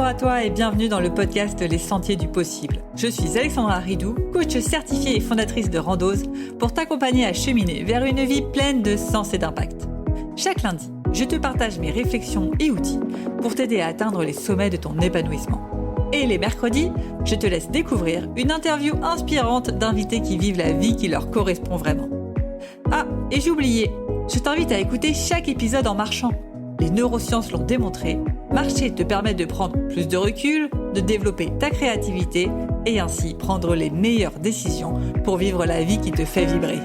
Bonjour à toi et bienvenue dans le podcast Les Sentiers du Possible. Je suis Alexandra Ridou, coach certifiée et fondatrice de Randose, pour t'accompagner à cheminer vers une vie pleine de sens et d'impact. Chaque lundi, je te partage mes réflexions et outils pour t'aider à atteindre les sommets de ton épanouissement. Et les mercredis, je te laisse découvrir une interview inspirante d'invités qui vivent la vie qui leur correspond vraiment. Ah, et j'ai oublié, je t'invite à écouter chaque épisode en marchant. Les neurosciences l'ont démontré, marcher te permet de prendre plus de recul, de développer ta créativité et ainsi prendre les meilleures décisions pour vivre la vie qui te fait vibrer.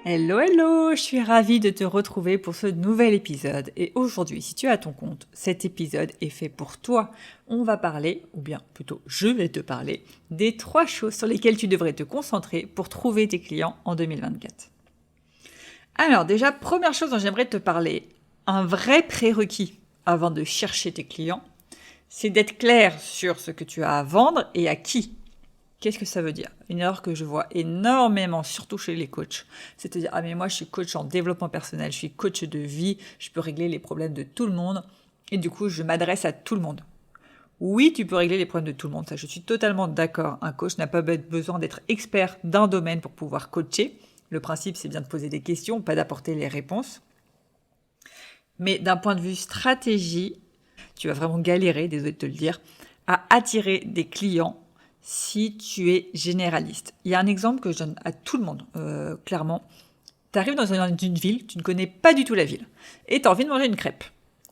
Hello, je suis ravie de te retrouver pour ce nouvel épisode. Et aujourd'hui, si tu es à ton compte, cet épisode est fait pour toi. On va parler, ou bien plutôt je vais te parler, des 3 choses sur lesquelles tu devrais te concentrer pour trouver tes clients en 2024. Alors déjà, première chose dont j'aimerais te parler, un vrai prérequis avant de chercher tes clients, c'est d'être clair sur ce que tu as à vendre et à qui. Qu'est-ce que ça veut dire ? Une erreur que je vois énormément, surtout chez les coachs, c'est de dire « Ah mais moi je suis coach en développement personnel, je suis coach de vie, je peux régler les problèmes de tout le monde et du coup je m'adresse à tout le monde. » Oui, tu peux régler les problèmes de tout le monde, ça je suis totalement d'accord. Un coach n'a pas besoin d'être expert d'un domaine pour pouvoir coacher. Le principe, c'est bien de poser des questions, pas d'apporter les réponses. Mais d'un point de vue stratégie, tu vas vraiment galérer, désolé de te le dire, à attirer des clients si tu es généraliste. Il y a un exemple que je donne à tout le monde, clairement. Tu arrives dans une ville, tu ne connais pas du tout la ville, et tu as envie de manger une crêpe.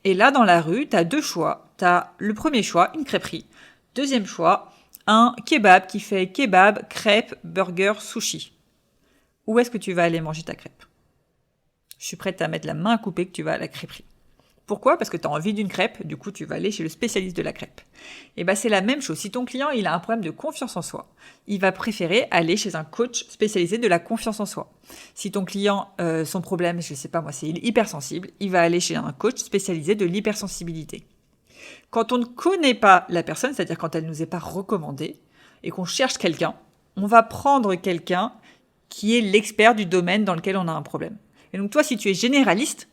Et là, dans la rue, tu as 2 choix. Tu as le premier choix, une crêperie. Deuxième choix, un kebab qui fait kebab, crêpe, burger, sushi. Où est-ce que tu vas aller manger ta crêpe ? Je suis prête à mettre la main à couper que tu vas à la crêperie. Pourquoi ? Parce que tu as envie d'une crêpe, du coup tu vas aller chez le spécialiste de la crêpe. Et bien c'est la même chose. Si ton client il a un problème de confiance en soi, il va préférer aller chez un coach spécialisé de la confiance en soi. Si ton client, son problème, je ne sais pas moi, c'est hypersensible, il va aller chez un coach spécialisé de l'hypersensibilité. Quand on ne connaît pas la personne, c'est-à-dire quand elle ne nous est pas recommandée, et qu'on cherche quelqu'un, on va prendre quelqu'un qui est l'expert du domaine dans lequel on a un problème. Et donc toi, si tu es généraliste,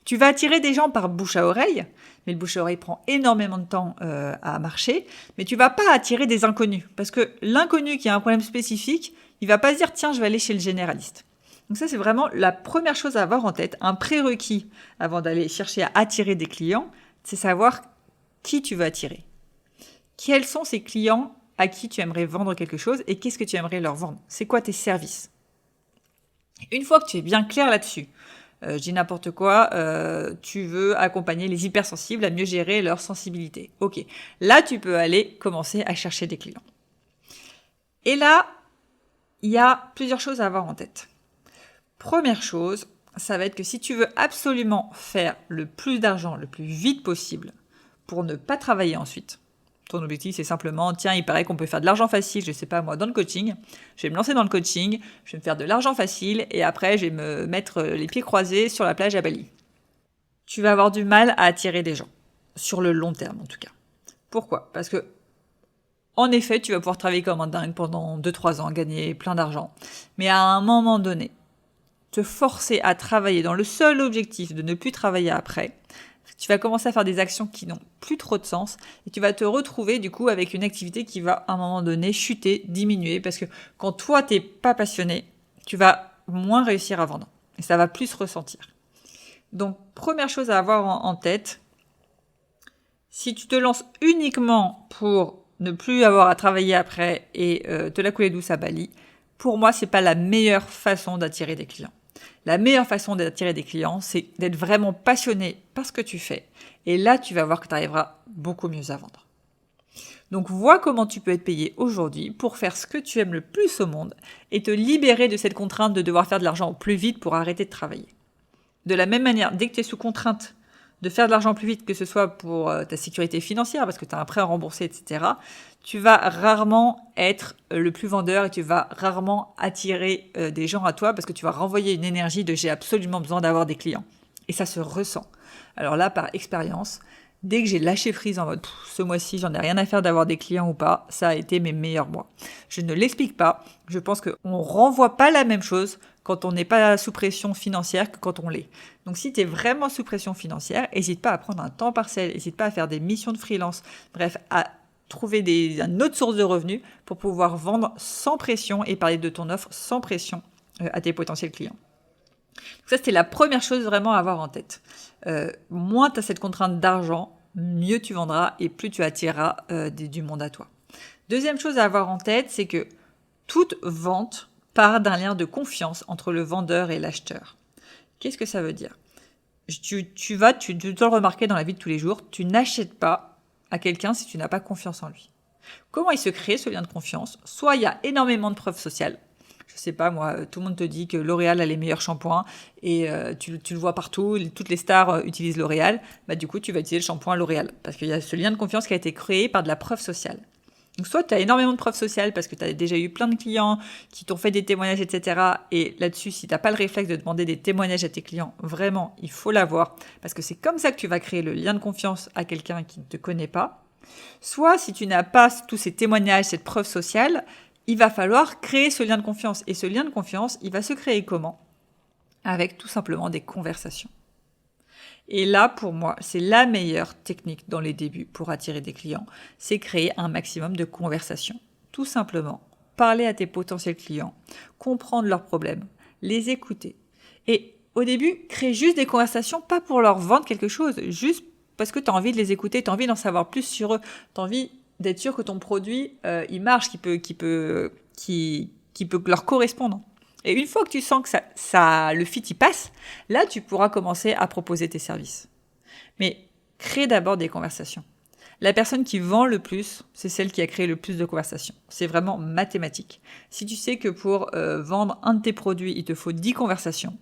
tu vas attirer des gens par bouche à oreille, mais le bouche à oreille prend énormément de temps à marcher, mais tu vas pas attirer des inconnus, parce que l'inconnu qui a un problème spécifique, il va pas se dire « tiens, je vais aller chez le généraliste ». Donc ça, c'est vraiment la première chose à avoir en tête, un prérequis avant d'aller chercher à attirer des clients, c'est savoir qui tu veux attirer. Quels sont ces clients à qui tu aimerais vendre quelque chose et qu'est-ce que tu aimerais leur vendre ? C'est quoi tes services ? Une fois que tu es bien clair là-dessus, je dis n'importe quoi, tu veux accompagner les hypersensibles à mieux gérer leur sensibilité. Ok, là tu peux aller commencer à chercher des clients. Et là, il y a plusieurs choses à avoir en tête. Première chose, ça va être que si tu veux absolument faire le plus d'argent le plus vite possible pour ne pas travailler ensuite, ton objectif, c'est simplement, tiens, il paraît qu'on peut faire de l'argent facile, je sais pas moi, dans le coaching. Je vais me lancer dans le coaching, je vais me faire de l'argent facile et après, je vais me mettre les pieds croisés sur la plage à Bali. Tu vas avoir du mal à attirer des gens, sur le long terme en tout cas. Pourquoi ? Parce que, en effet, tu vas pouvoir travailler comme un dingue pendant 2-3 ans, gagner plein d'argent. Mais à un moment donné, te forcer à travailler dans le seul objectif de ne plus travailler après, tu vas commencer à faire des actions qui n'ont plus trop de sens et tu vas te retrouver du coup avec une activité qui va à un moment donné chuter, diminuer parce que quand toi t'es pas passionné, tu vas moins réussir à vendre et ça va plus se ressentir. Donc première chose à avoir en tête, si tu te lances uniquement pour ne plus avoir à travailler après et te la couler douce à Bali, pour moi c'est pas la meilleure façon d'attirer des clients. La meilleure façon d'attirer des clients, c'est d'être vraiment passionné par ce que tu fais. Et là, tu vas voir que tu arriveras beaucoup mieux à vendre. Donc, vois comment tu peux être payé aujourd'hui pour faire ce que tu aimes le plus au monde et te libérer de cette contrainte de devoir faire de l'argent au plus vite pour arrêter de travailler. De la même manière, dès que tu es sous contrainte de faire de l'argent plus vite, que ce soit pour ta sécurité financière, parce que tu as un prêt à rembourser, etc., tu vas rarement être le plus vendeur et tu vas rarement attirer des gens à toi parce que tu vas renvoyer une énergie de « j'ai absolument besoin d'avoir des clients ». Et ça se ressent. Alors là, par expérience, dès que j'ai lâché prise en mode ce mois-ci, j'en ai rien à faire d'avoir des clients ou pas, ça a été mes meilleurs mois. Je ne l'explique pas. Je pense qu'on ne renvoie pas la même chose quand on n'est pas sous pression financière que quand on l'est. Donc si tu es vraiment sous pression financière, n'hésite pas à prendre un temps partiel, n'hésite pas à faire des missions de freelance, bref, à trouver une autre source de revenus pour pouvoir vendre sans pression et parler de ton offre sans pression à tes potentiels clients. Donc ça, c'était la première chose vraiment à avoir en tête. Moins tu as cette contrainte d'argent, mieux tu vendras et plus tu attireras du monde à toi. Deuxième chose à avoir en tête, c'est que toute vente part d'un lien de confiance entre le vendeur et l'acheteur. Qu'est-ce que ça veut dire ? Tu dois le remarquer dans la vie de tous les jours, tu n'achètes pas à quelqu'un si tu n'as pas confiance en lui. Comment il se crée ce lien de confiance ? Soit il y a énormément de preuves sociales. Je sais pas moi, tout le monde te dit que L'Oréal a les meilleurs shampoings et tu le vois partout, toutes les stars utilisent L'Oréal, du coup tu vas utiliser le shampoing L'Oréal parce qu'il y a ce lien de confiance qui a été créé par de la preuve sociale. Donc soit tu as énormément de preuves sociales parce que tu as déjà eu plein de clients qui t'ont fait des témoignages, etc. Et là-dessus, si tu n'as pas le réflexe de demander des témoignages à tes clients, vraiment, il faut l'avoir parce que c'est comme ça que tu vas créer le lien de confiance à quelqu'un qui ne te connaît pas. Soit si tu n'as pas tous ces témoignages, cette preuve sociale, il va falloir créer ce lien de confiance. Et ce lien de confiance, il va se créer comment ? Avec tout simplement des conversations. Et là, pour moi, c'est la meilleure technique dans les débuts pour attirer des clients, c'est créer un maximum de conversations. Tout simplement, parler à tes potentiels clients, comprendre leurs problèmes, les écouter. Et au début, crée juste des conversations, pas pour leur vendre quelque chose, juste parce que tu as envie de les écouter, tu as envie d'en savoir plus sur eux, tu as envie d'être sûr que ton produit, il marche, qui peut leur correspondre. Et une fois que tu sens que le fit y passe, là, tu pourras commencer à proposer tes services. Mais crée d'abord des conversations. La personne qui vend le plus, c'est celle qui a créé le plus de conversations. C'est vraiment mathématique. Si tu sais que pour vendre un de tes produits, il te faut 10 conversations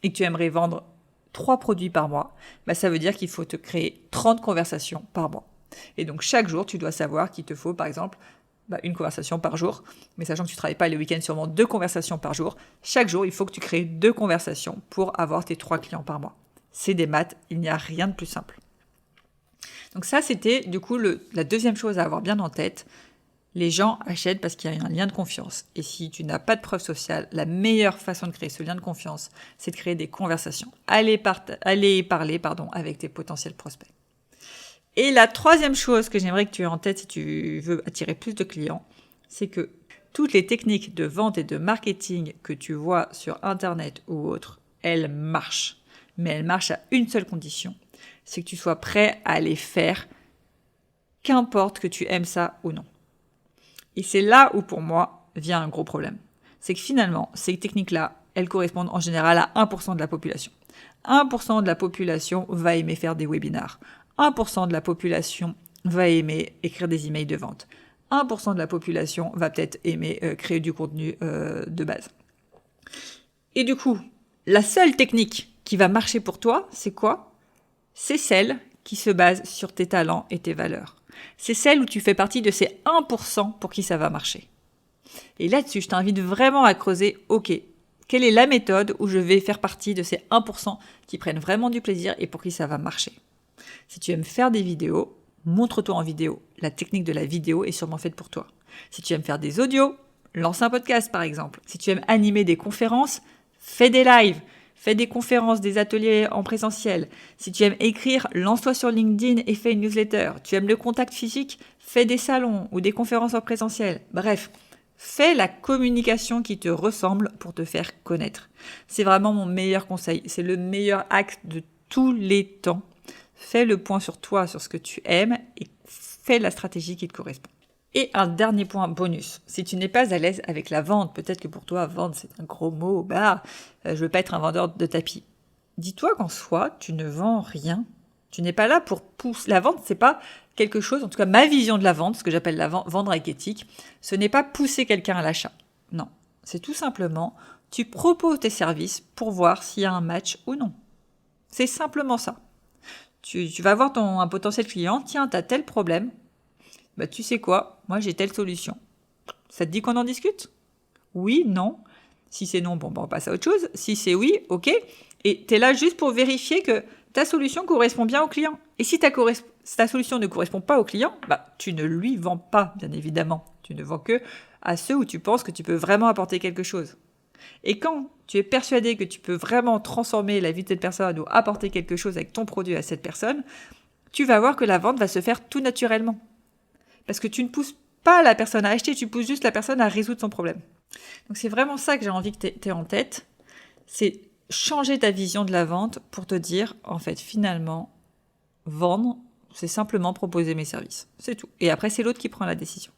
et que tu aimerais vendre 3 produits par mois, ça veut dire qu'il faut te créer 30 conversations par mois. Et donc chaque jour, tu dois savoir qu'il te faut, par exemple, une conversation par jour, mais sachant que tu ne travailles pas les week-ends, sûrement 2 conversations par jour. Chaque jour, il faut que tu crées 2 conversations pour avoir tes 3 clients par mois. C'est des maths, il n'y a rien de plus simple. Donc ça, c'était du coup la deuxième chose à avoir bien en tête. Les gens achètent parce qu'il y a un lien de confiance. Et si tu n'as pas de preuve sociale, la meilleure façon de créer ce lien de confiance, c'est de créer des conversations. Allez parler avec tes potentiels prospects. Et la troisième chose que j'aimerais que tu aies en tête si tu veux attirer plus de clients, c'est que toutes les techniques de vente et de marketing que tu vois sur Internet ou autres, elles marchent. Mais elles marchent à une seule condition, c'est que tu sois prêt à les faire, qu'importe que tu aimes ça ou non. Et c'est là où pour moi vient un gros problème. C'est que finalement, ces techniques-là, elles correspondent en général à 1% de la population. 1% de la population va aimer faire des webinars. 1% de la population va aimer écrire des emails de vente. 1% de la population va peut-être aimer créer du contenu de base. Et du coup, la seule technique qui va marcher pour toi, c'est quoi ? C'est celle qui se base sur tes talents et tes valeurs. C'est celle où tu fais partie de ces 1% pour qui ça va marcher. Et là-dessus, je t'invite vraiment à creuser, ok, quelle est la méthode où je vais faire partie de ces 1% qui prennent vraiment du plaisir et pour qui ça va marcher ? Si tu aimes faire des vidéos, montre-toi en vidéo. La technique de la vidéo est sûrement faite pour toi. Si tu aimes faire des audios, lance un podcast par exemple. Si tu aimes animer des conférences, fais des lives, fais des conférences, des ateliers en présentiel. Si tu aimes écrire, lance-toi sur LinkedIn et fais une newsletter. Tu aimes le contact physique, fais des salons ou des conférences en présentiel. Bref, fais la communication qui te ressemble pour te faire connaître. C'est vraiment mon meilleur conseil. C'est le meilleur acte de tous les temps. Fais le point sur toi, sur ce que tu aimes et fais la stratégie qui te correspond. Et un dernier point bonus. Si tu n'es pas à l'aise avec la vente, peut-être que pour toi, vendre c'est un gros mot, je veux pas être un vendeur de tapis. Dis-toi qu'en soi, tu ne vends rien. Tu n'es pas là pour pousser. La vente, c'est pas quelque chose, en tout cas ma vision de la vente, ce que j'appelle la vendre avec éthique, ce n'est pas pousser quelqu'un à l'achat. Non. C'est tout simplement, tu proposes tes services pour voir s'il y a un match ou non. C'est simplement ça. Tu vas voir un potentiel client, tiens, tu as tel problème, tu sais quoi, moi j'ai telle solution. Ça te dit qu'on en discute ? Oui, non. Si c'est non, on passe à autre chose. Si c'est oui, ok. Et tu es là juste pour vérifier que ta solution correspond bien au client. Et si ta solution ne correspond pas au client, tu ne lui vends pas, bien évidemment. Tu ne vends que à ceux où tu penses que tu peux vraiment apporter quelque chose. Et quand tu es persuadé que tu peux vraiment transformer la vie de cette personne ou apporter quelque chose avec ton produit à cette personne, tu vas voir que la vente va se faire tout naturellement. Parce que tu ne pousses pas la personne à acheter, tu pousses juste la personne à résoudre son problème. Donc c'est vraiment ça que j'ai envie que tu aies en tête, c'est changer ta vision de la vente pour te dire, en fait, finalement, vendre, c'est simplement proposer mes services. C'est tout. Et après, c'est l'autre qui prend la décision.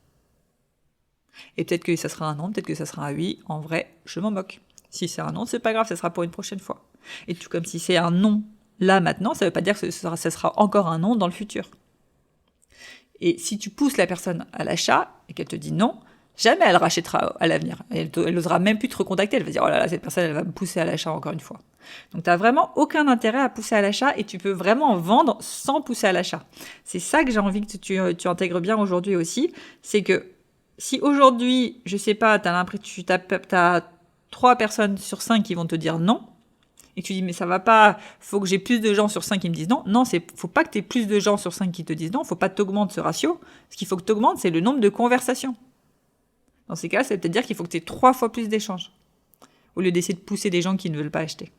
Et peut-être que ça sera un non, peut-être que ça sera un oui. En vrai, je m'en moque. Si c'est un non, c'est pas grave, ça sera pour une prochaine fois. Et tout comme si c'est un non là, maintenant, ça veut pas dire que ça sera encore un non dans le futur. Et si tu pousses la personne à l'achat et qu'elle te dit non, jamais elle rachètera à l'avenir. Elle n'osera même plus te recontacter. Elle va dire, oh là là, cette personne, elle va me pousser à l'achat encore une fois. Donc, tu n'as vraiment aucun intérêt à pousser à l'achat et tu peux vraiment vendre sans pousser à l'achat. C'est ça que j'ai envie que tu intègres bien aujourd'hui aussi. C'est que si aujourd'hui, je sais pas, tu as 3 personnes sur 5 qui vont te dire non, et que tu dis, mais ça va pas, faut que j'ai plus de gens sur 5 qui me disent non. Non, faut pas que tu aies plus de gens sur 5 qui te disent non, faut pas t'augmenter ce ratio. Ce qu'il faut que tu augmentes, c'est le nombre de conversations. Dans ces cas-là, ça veut peut-être dire qu'il faut que tu aies 3 fois plus d'échanges, au lieu d'essayer de pousser des gens qui ne veulent pas acheter.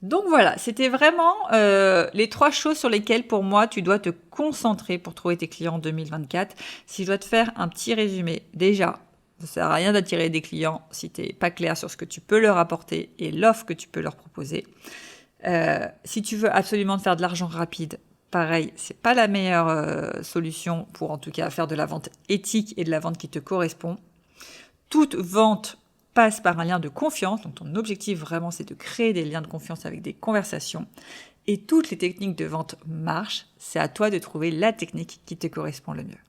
Donc voilà, c'était vraiment les 3 choses sur lesquelles, pour moi, tu dois te concentrer pour trouver tes clients en 2024. Si je dois te faire un petit résumé, déjà, ça ne sert à rien d'attirer des clients si tu n'es pas clair sur ce que tu peux leur apporter et l'offre que tu peux leur proposer. Si tu veux absolument te faire de l'argent rapide, pareil, c'est pas la meilleure solution pour en tout cas faire de la vente éthique et de la vente qui te correspond. Toute vente passe par un lien de confiance, donc ton objectif vraiment c'est de créer des liens de confiance avec des conversations. Et toutes les techniques de vente marchent, c'est à toi de trouver la technique qui te correspond le mieux.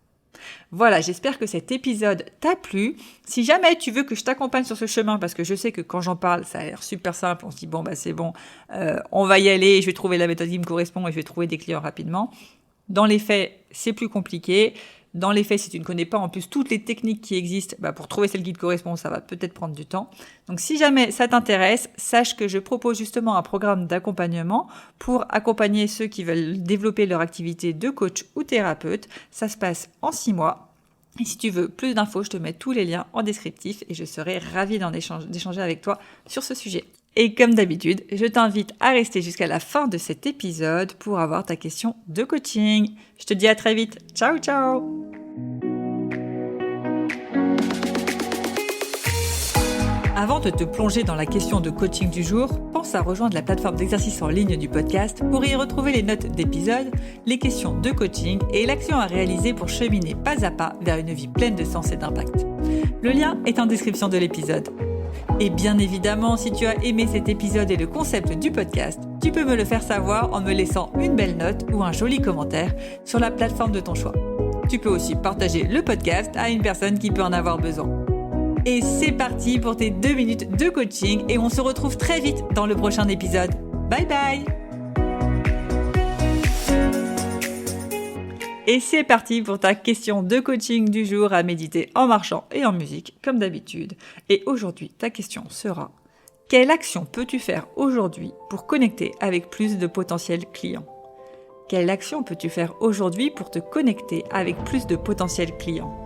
Voilà, j'espère que cet épisode t'a plu. Si jamais tu veux que je t'accompagne sur ce chemin, parce que je sais que quand j'en parle, ça a l'air super simple, on se dit bon c'est bon, on va y aller, je vais trouver la méthode qui me correspond et je vais trouver des clients rapidement. Dans les faits, c'est plus compliqué. Dans les faits, si tu ne connais pas en plus toutes les techniques qui existent, pour trouver celle qui te correspond, ça va peut-être prendre du temps. Donc si jamais ça t'intéresse, sache que je propose justement un programme d'accompagnement pour accompagner ceux qui veulent développer leur activité de coach ou thérapeute. Ça se passe en 6 mois. Et si tu veux plus d'infos, je te mets tous les liens en descriptif et je serai ravie d'échanger avec toi sur ce sujet. Et comme d'habitude, je t'invite à rester jusqu'à la fin de cet épisode pour avoir ta question de coaching. Je te dis à très vite. Ciao, ciao! Avant de te plonger dans la question de coaching du jour, pense à rejoindre la plateforme d'exercice en ligne du podcast pour y retrouver les notes d'épisode, les questions de coaching et l'action à réaliser pour cheminer pas à pas vers une vie pleine de sens et d'impact. Le lien est en description de l'épisode. Et bien évidemment, si tu as aimé cet épisode et le concept du podcast, tu peux me le faire savoir en me laissant une belle note ou un joli commentaire sur la plateforme de ton choix. Tu peux aussi partager le podcast à une personne qui peut en avoir besoin. Et c'est parti pour tes 2 minutes de coaching et on se retrouve très vite dans le prochain épisode. Bye bye! Et c'est parti pour ta question de coaching du jour à méditer en marchant et en musique, comme d'habitude. Et aujourd'hui, ta question sera: quelle action peux-tu faire aujourd'hui pour connecter avec plus de potentiels clients? Quelle action peux-tu faire aujourd'hui pour te connecter avec plus de potentiels clients?